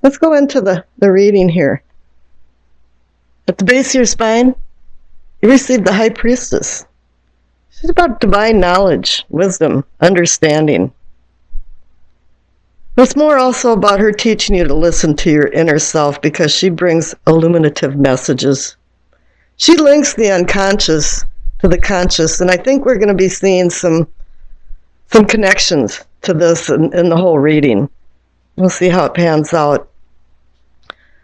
Let's go into the reading here. At the base of your spine, you receive the High Priestess. She's about divine knowledge, wisdom, understanding. It's more also about her teaching you to listen to your inner self because she brings illuminative messages. She links the unconscious to the conscious, and I think we're going to be seeing some connections to this in the whole reading. We'll see how it pans out.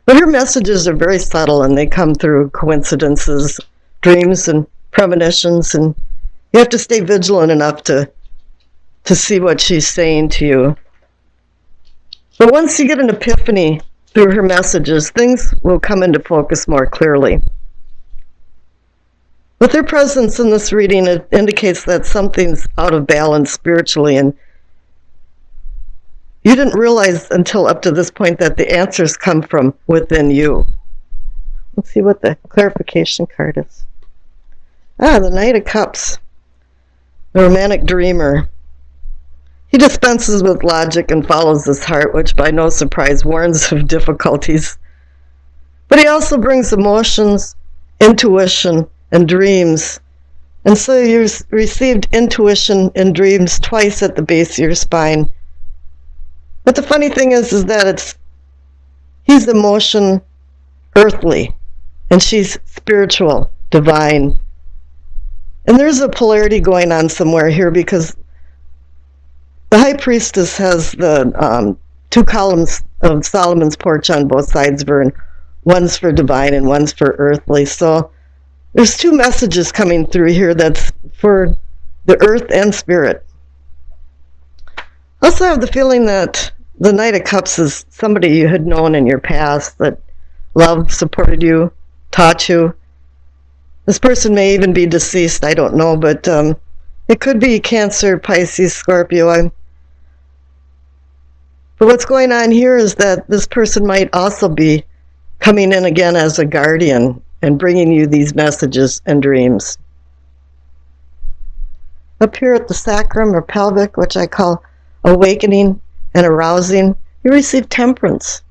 But her messages are very subtle, and they come through coincidences, dreams, and premonitions, and you have to stay vigilant enough to see what she's saying to you. But once you get an epiphany through her messages, things will come into focus more clearly. With her presence in this reading, it indicates that something's out of balance spiritually, and you didn't realize until up to this point that the answers come from within you. Let's see what the clarification card is. The Knight of Cups, the romantic dreamer. He dispenses with logic and follows his heart, which by no surprise warns of difficulties. But he also brings emotions, intuition, and dreams. And so you received intuition and dreams twice at the base of your spine. But the funny thing is that he's emotion, earthly, and she's spiritual, divine. And there's a polarity going on somewhere here because the High Priestess has the two columns of Solomon's porch on both sides of her, and one's for divine and one's for earthly. So there's two messages coming through here that's for the earth and spirit. I also have the feeling that the Knight of Cups is somebody you had known in your past that loved, supported you, taught you. This person may even be deceased, I don't know, but it could be Cancer, Pisces, Scorpio. But what's going on here is that this person might also be coming in again as a guardian and bringing you these messages and dreams. Up here at the sacrum or pelvic, which I call awakening and arousing, you receive temperance.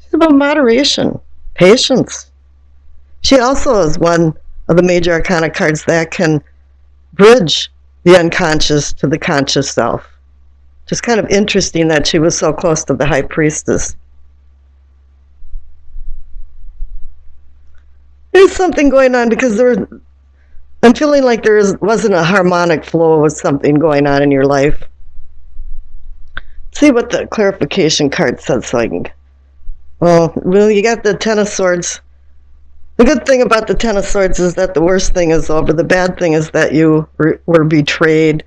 It's about moderation, patience. She also is one of the major arcana cards that can bridge the unconscious to the conscious self. Just kind of interesting that she was so close to the High Priestess. There's something going on because I'm feeling like wasn't a harmonic flow with something going on in your life. Let's see what the clarification card says so I can... Well, you got the Ten of Swords. The good thing about the Ten of Swords is that the worst thing is over. The bad thing is that you were betrayed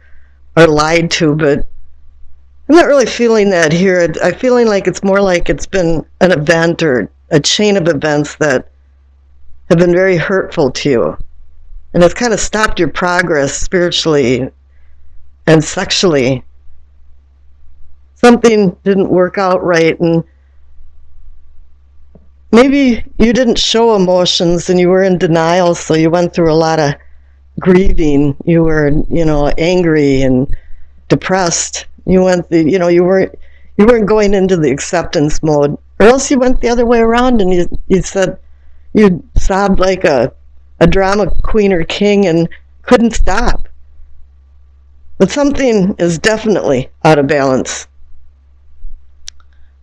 or lied to, but I'm not really feeling that here. I'm feeling like it's more like it's been an event or a chain of events that have been very hurtful to you. And it's kind of stopped your progress spiritually and sexually. Something didn't work out right, and maybe you didn't show emotions and you were in denial, so you went through a lot of grieving. You were, angry and depressed. You weren't going into the acceptance mode, or else you went the other way around and you sobbed like a drama queen or king and couldn't stop. But something is definitely out of balance.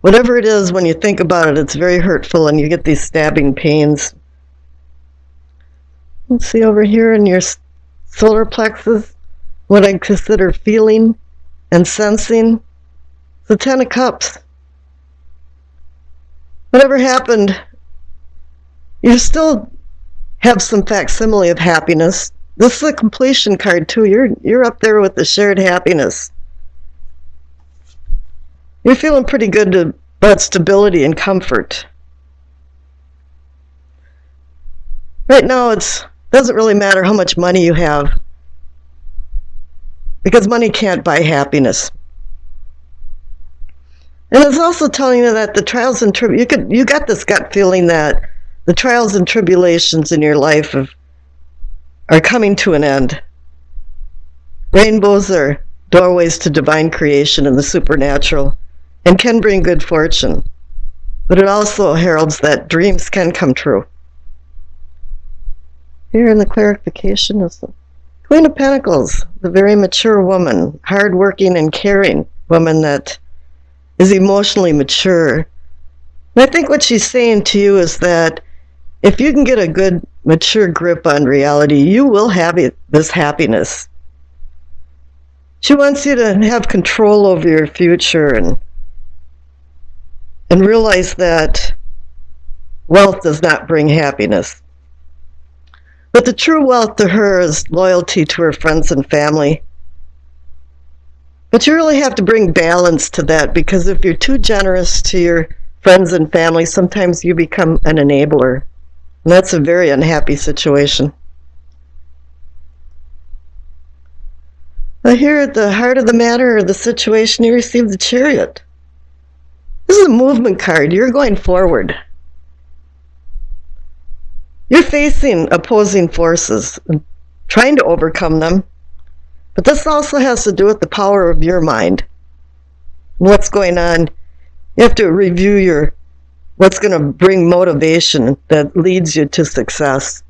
Whatever it is, when you think about it, it's very hurtful and you get these stabbing pains. Let's see over here in your solar plexus, what I consider feeling and sensing. The Ten of Cups. Whatever happened, you still have some facsimile of happiness. This is a completion card too. You're up there with the shared happiness. You're feeling pretty good about stability and comfort. Right now, it doesn't really matter how much money you have, because money can't buy happiness. And it's also telling you that the trials and you got this gut feeling that the trials and tribulations in your life are coming to an end. Rainbows are doorways to divine creation and the supernatural. and can bring good fortune. But it also heralds that dreams can come true. Here in the clarification is the Queen of Pentacles, the very mature woman, hardworking and caring woman that is emotionally mature. And I think what she's saying to you is that if you can get a good, mature grip on reality, you will have this happiness. She wants you to have control over your future and realize that wealth does not bring happiness. But the true wealth to her is loyalty to her friends and family. But you really have to bring balance to that, because if you're too generous to your friends and family, sometimes you become an enabler. And that's a very unhappy situation. Now here at the heart of the matter or the situation, you receive the Chariot. This is a movement card. You're going forward. You're facing opposing forces and trying to overcome them. But this also has to do with the power of your mind. What's going on. You have to review what's going to bring motivation that leads you to success.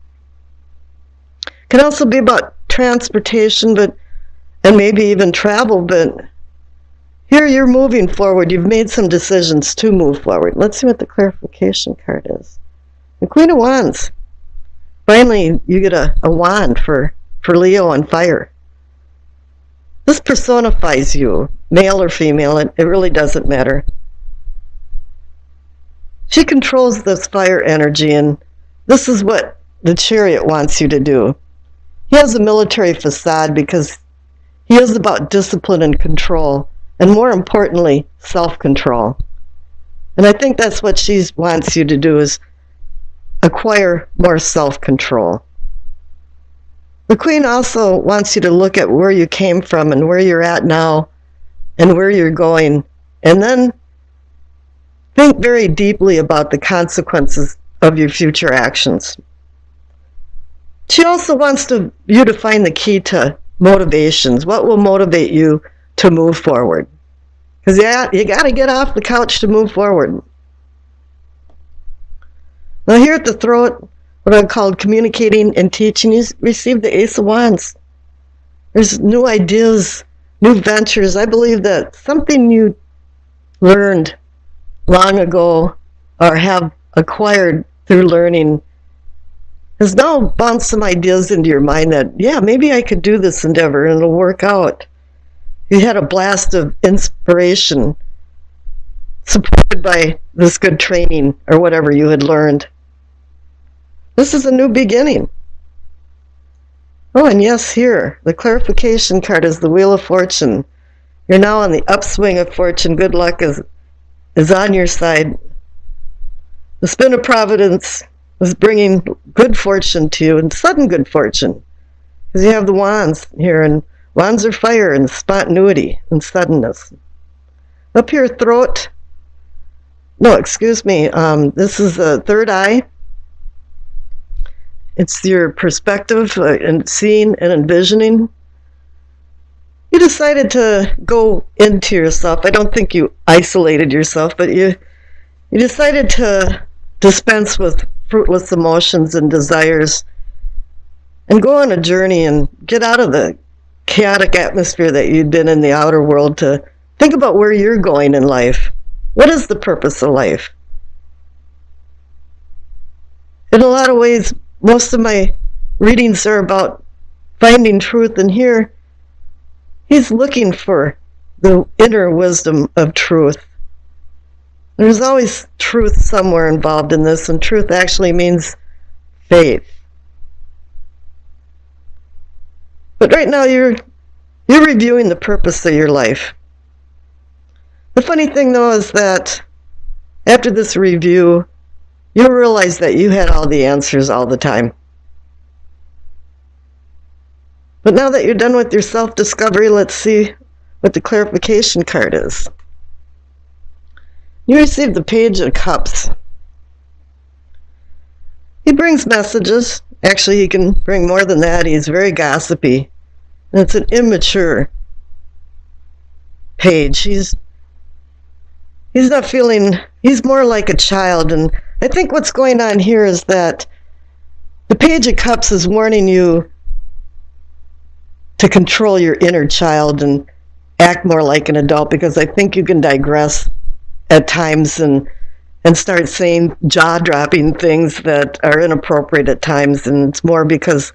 It can also be about transportation, and maybe even travel, but here you're moving forward. You've made some decisions to move forward. Let's see what the clarification card is. The Queen of Wands. Finally, you get a wand for Leo on fire. This personifies you, male or female, it really doesn't matter. She controls this fire energy, and this is what the Chariot wants you to do. He has a military facade because he is about discipline and control, and more importantly, self-control. And I think that's what she wants you to do, is acquire more self-control. The Queen also wants you to look at where you came from and where you're at now and where you're going, and then think very deeply about the consequences of your future actions. She also wants you to find the key to motivations. What will motivate you to move forward? Because you got to get off the couch to move forward. Now here at the throat, what I called communicating and teaching, you receive the Ace of Wands. There's new ideas, new ventures. I believe that something you learned long ago or have acquired through learning has now bounced some ideas into your mind that, yeah, maybe I could do this endeavor and it'll work out. You had a blast of inspiration supported by this good training or whatever you had learned. This is a new beginning. Oh, and yes, here, the clarification card is the Wheel of Fortune. You're now on the upswing of fortune. Good luck is on your side. The spin of providence is bringing good fortune to you, and sudden good fortune. Because you have the wands here, and wands are fire and spontaneity and suddenness. Up here, throat. No, excuse me. This is the third eye. It's your perspective and seeing and envisioning. You decided to go into yourself. I don't think you isolated yourself, but you decided to dispense with fruitless emotions and desires and go on a journey and get out of the chaotic atmosphere that you'd been in the outer world to think about where you're going in life. What is the purpose of life? In a lot of ways, most of my readings are about finding truth, and here he's looking for the inner wisdom of truth. There's always truth somewhere involved in this, and truth actually means faith. But right now you're reviewing the purpose of your life. The funny thing, though, is that after this review, you'll realize that you had all the answers all the time. But now that you're done with your self-discovery, let's see what the clarification card is. You received the Page of Cups. He brings messages. Actually, he can bring more than that. He's very gossipy. And it's an immature page. He's not feeling, he's more like a child. And I think what's going on here is that the Page of Cups is warning you to control your inner child and act more like an adult, because I think you can digress at times and start saying jaw-dropping things that are inappropriate at times, and it's more because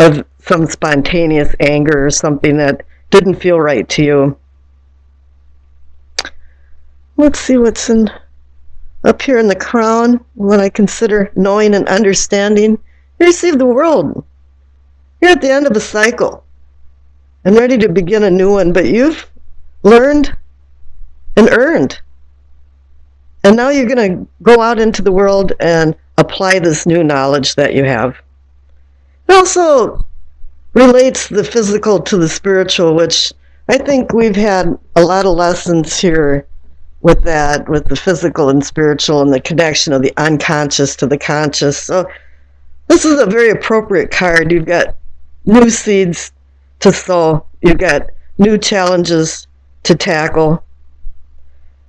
of some spontaneous anger or something that didn't feel right to you. Let's see what's up here in the crown, what I consider knowing and understanding. You receive the world. You're at the end of a cycle and ready to begin a new one, but you've learned and earned. And now you're going to go out into the world and apply this new knowledge that you have. It also relates the physical to the spiritual, which I think we've had a lot of lessons here with that, with the physical and spiritual and the connection of the unconscious to the conscious. So this is a very appropriate card. You've got new seeds to sow. You've got new challenges to tackle.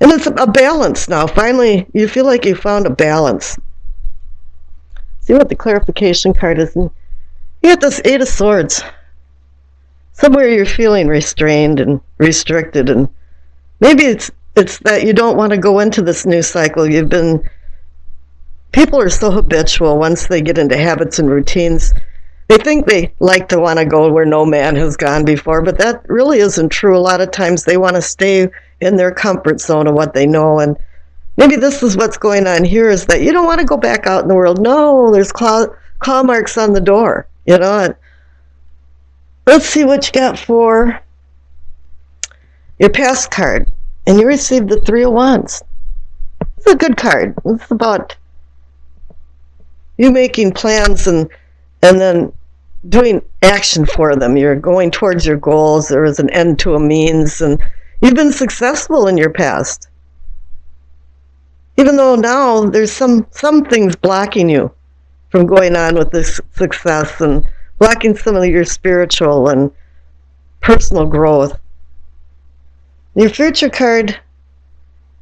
And it's a balance now. Finally, you feel like you found a balance. See what the clarification card is. You got this Eight of Swords. Somewhere you're feeling restrained and restricted, and maybe it's that you don't want to go into this new cycle. People are so habitual once they get into habits and routines. They think they like to want to go where no man has gone before, but that really isn't true. A lot of times they want to stay in their comfort zone of what they know, and maybe this is what's going on here, is that you don't want to go back out in the world. No, there's claw marks on the door, And let's see what you got for your past card. And you received the Three of Wands. It's a good card. It's about you making plans and then doing action for them. You're going towards your goals. There is an end to a means, and you've been successful in your past. Even though now there's some things blocking you from going on with this success and blocking some of your spiritual and personal growth. Your future card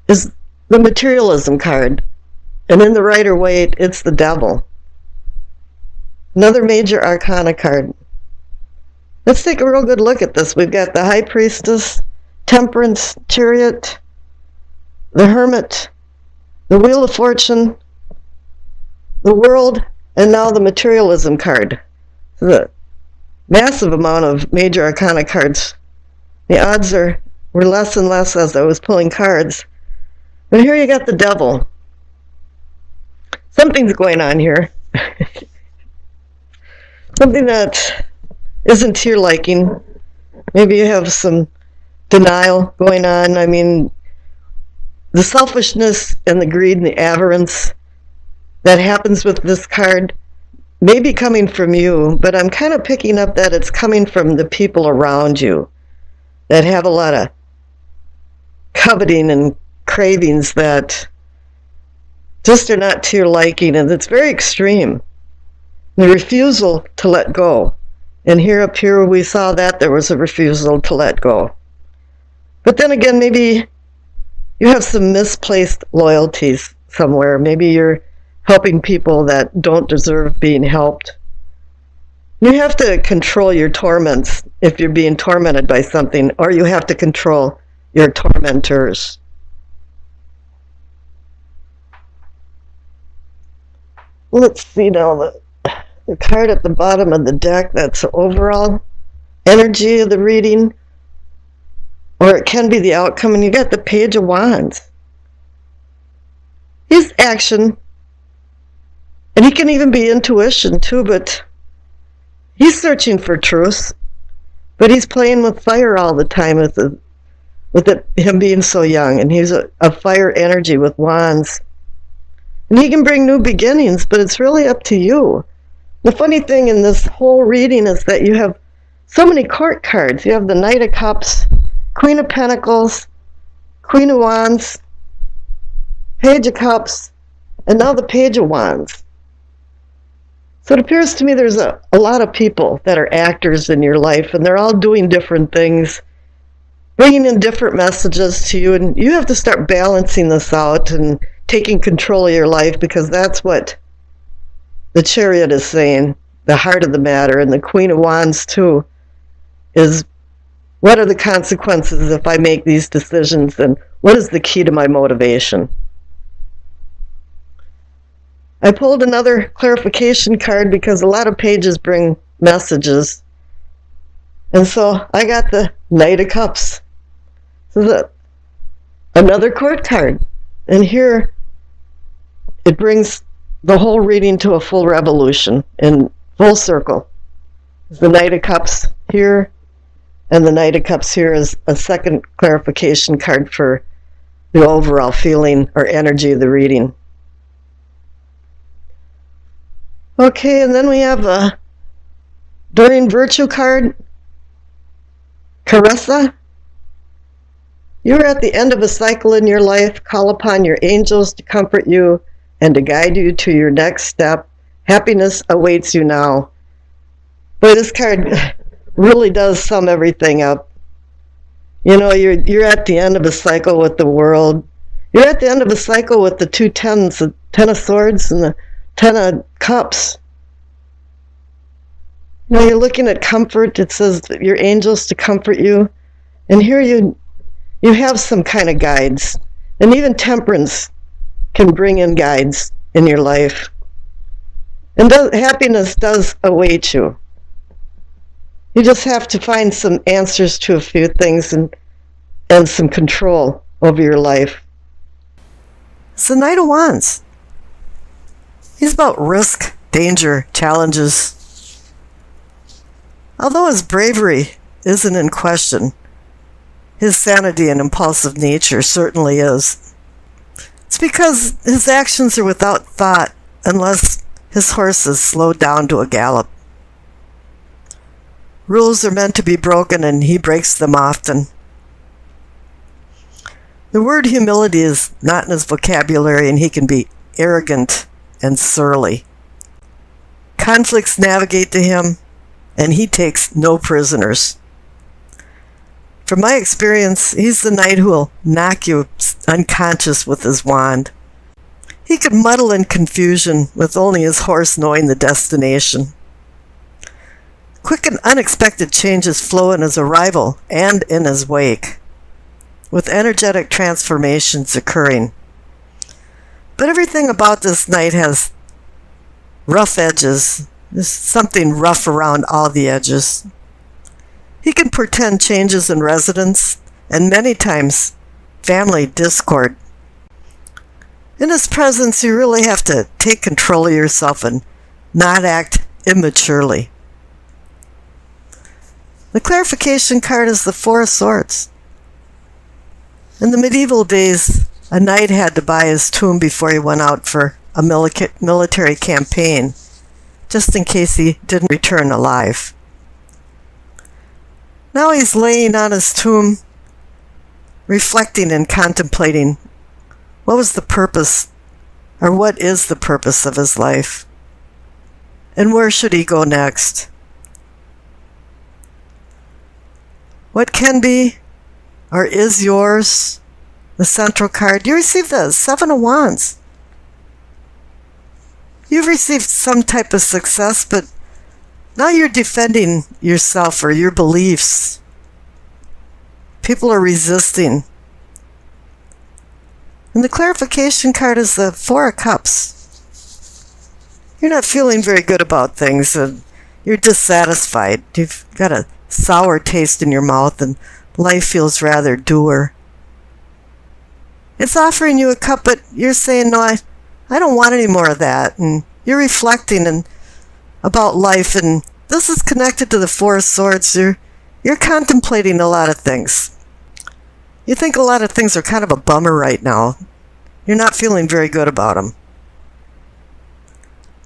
is the materialism card, and in the Rider-Waite, it's the Devil. Another major arcana card. Let's take a real good look at this. We've got the High Priestess, Temperance, Chariot, the Hermit, the Wheel of Fortune, the World, and now the Materialism card. The massive amount of major arcana cards. The odds were less and less as I was pulling cards. But here you got the Devil. Something's going on here. Something that isn't to your liking. Maybe you have some denial going on. I mean, the selfishness and the greed and the avarice that happens with this card may be coming from you, but I'm kind of picking up that it's coming from the people around you that have a lot of coveting and cravings that just are not to your liking, and it's very extreme. The refusal to let go. And up here we saw that there was a refusal to let go. But then again, maybe you have some misplaced loyalties somewhere. Maybe you're helping people that don't deserve being helped. You have to control your torments if you're being tormented by something, or you have to control your tormentors. Let's see now, the card at the bottom of the deck, that's the overall energy of the reading, or it can be the outcome, and you got the Page of Wands. He's action, and he can even be intuition too, but he's searching for truth, but he's playing with fire all the time him being so young, and he's a fire energy with wands. And he can bring new beginnings, but it's really up to you. The funny thing in this whole reading is that you have so many court cards. You have the Knight of Cups, Queen of Pentacles, Queen of Wands, Page of Cups, and now the Page of Wands. So it appears to me there's a lot of people that are actors in your life, and they're all doing different things. bringing in different messages to you, and you have to start balancing this out and taking control of your life, because that's what the Chariot is saying, the heart of the matter. And the Queen of Wands too is, what are the consequences if I make these decisions, and what is the key to my motivation? I pulled another clarification card because a lot of pages bring messages. And so I got the Knight of Cups. So another court card. And here it brings the whole reading to a full revolution in full circle. The Knight of Cups here, and the Knight of Cups here is a second clarification card for the overall feeling or energy of the reading. Okay, and then we have a Doreen Virtue card. Caressa. You are at the end of a cycle in your life. Call upon your angels to comfort you and to guide you to your next step. Happiness awaits you now. But this card really does sum everything up. You know, you're at the end of a cycle with the world. You're at the end of a cycle with the two tens, the Ten of Swords and the Ten of Cups. You know, you're looking at comfort. It says your angels to comfort you. And here you have some kind of guides. And even temperance can bring in guides in your life. And happiness does await you. You just have to find some answers to a few things and some control over your life. It's the Knight of Wands. He's about risk, danger, challenges. Although his bravery isn't in question, his sanity and impulsive nature certainly is. It's because his actions are without thought unless his horse is slowed down to a gallop. Rules are meant to be broken, and he breaks them often. The word humility is not in his vocabulary, and he can be arrogant and surly. Conflicts navigate to him, and he takes no prisoners. From my experience, he's the knight who will knock you unconscious with his wand. He could muddle in confusion with only his horse knowing the destination. Quick and unexpected changes flow in his arrival and in his wake, with energetic transformations occurring. But everything about this knight has rough edges. There's something rough around all the edges. He can portend changes in residence and many times family discord. In his presence, you really have to take control of yourself and not act immaturely. The clarification card is the Four of Swords. In the medieval days, a knight had to buy his tomb before he went out for a military campaign, just in case he didn't return alive. Now he's laying on his tomb, reflecting and contemplating what was the purpose, or what is the purpose of his life, and where should he go next. What can be, or is yours, the central card. You received the Seven of Wands. You've received some type of success, but now you're defending yourself or your beliefs. People are resisting. And the clarification card is the Four of Cups. You're not feeling very good about things, and you're dissatisfied. You've got a sour taste in your mouth, and life feels rather dour. It's offering you a cup, but you're saying, no, I don't want any more of that. And you're reflecting about life, and this is connected to the Four of Swords. You're contemplating a lot of things. You think a lot of things are kind of a bummer right now. You're not feeling very good about them.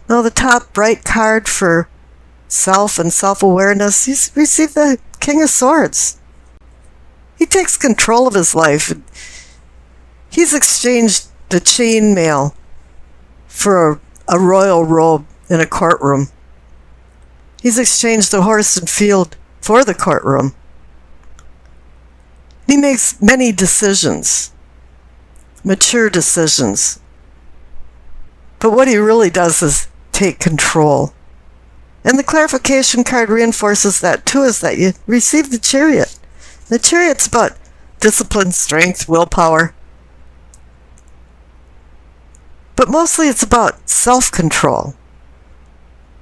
Now the top right card for self and self-awareness, he's received the King of Swords. He takes control of his life. He's exchanged the chainmail for a royal robe in a courtroom. He's exchanged the horse and field for the courtroom. He makes many decisions, mature decisions. But what he really does is take control. And the clarification card reinforces that too, is that you receive the Chariot. The Chariot's about discipline, strength, willpower. But mostly it's about self-control.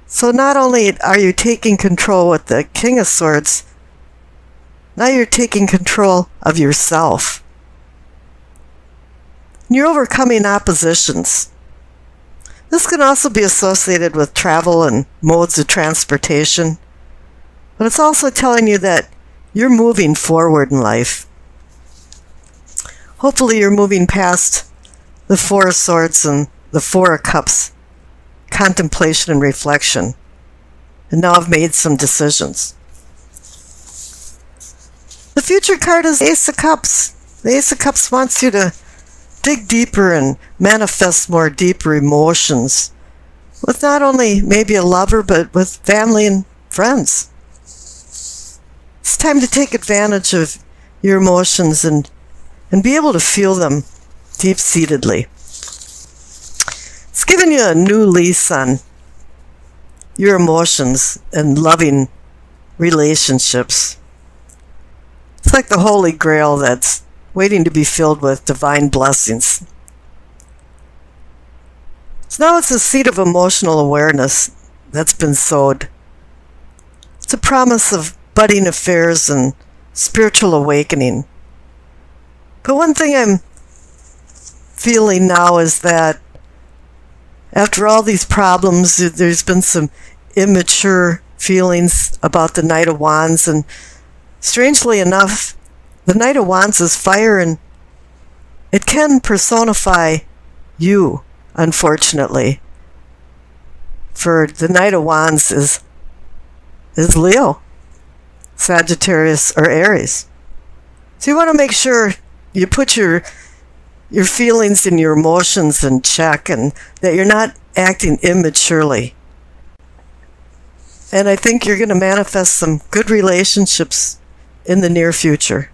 So not only are you taking control with the King of Swords, now you're taking control of yourself. You're overcoming oppositions. This can also be associated with travel and modes of transportation. But it's also telling you that you're moving forward in life. Hopefully you're moving past the Four of Swords and the Four of Cups, contemplation and reflection. And now I've made some decisions. The future card is Ace of Cups. The Ace of Cups wants you to dig deeper and manifest more deeper emotions with not only maybe a lover, but with family and friends. It's time to take advantage of your emotions and be able to feel them deep-seatedly. It's giving you a new lease on your emotions and loving relationships. It's like the Holy Grail that's waiting to be filled with divine blessings. So now it's a seed of emotional awareness that's been sowed. It's a promise of budding affairs and spiritual awakening. But one thing I'm feeling now is that after all these problems, there's been some immature feelings about the Knight of Wands, and strangely enough, the Knight of Wands is fire, and it can personify you, unfortunately. For the Knight of Wands is Leo, Sagittarius, or Aries. So you want to make sure you put your feelings and your emotions in check, and that you're not acting immaturely. And I think you're going to manifest some good relationships in the near future.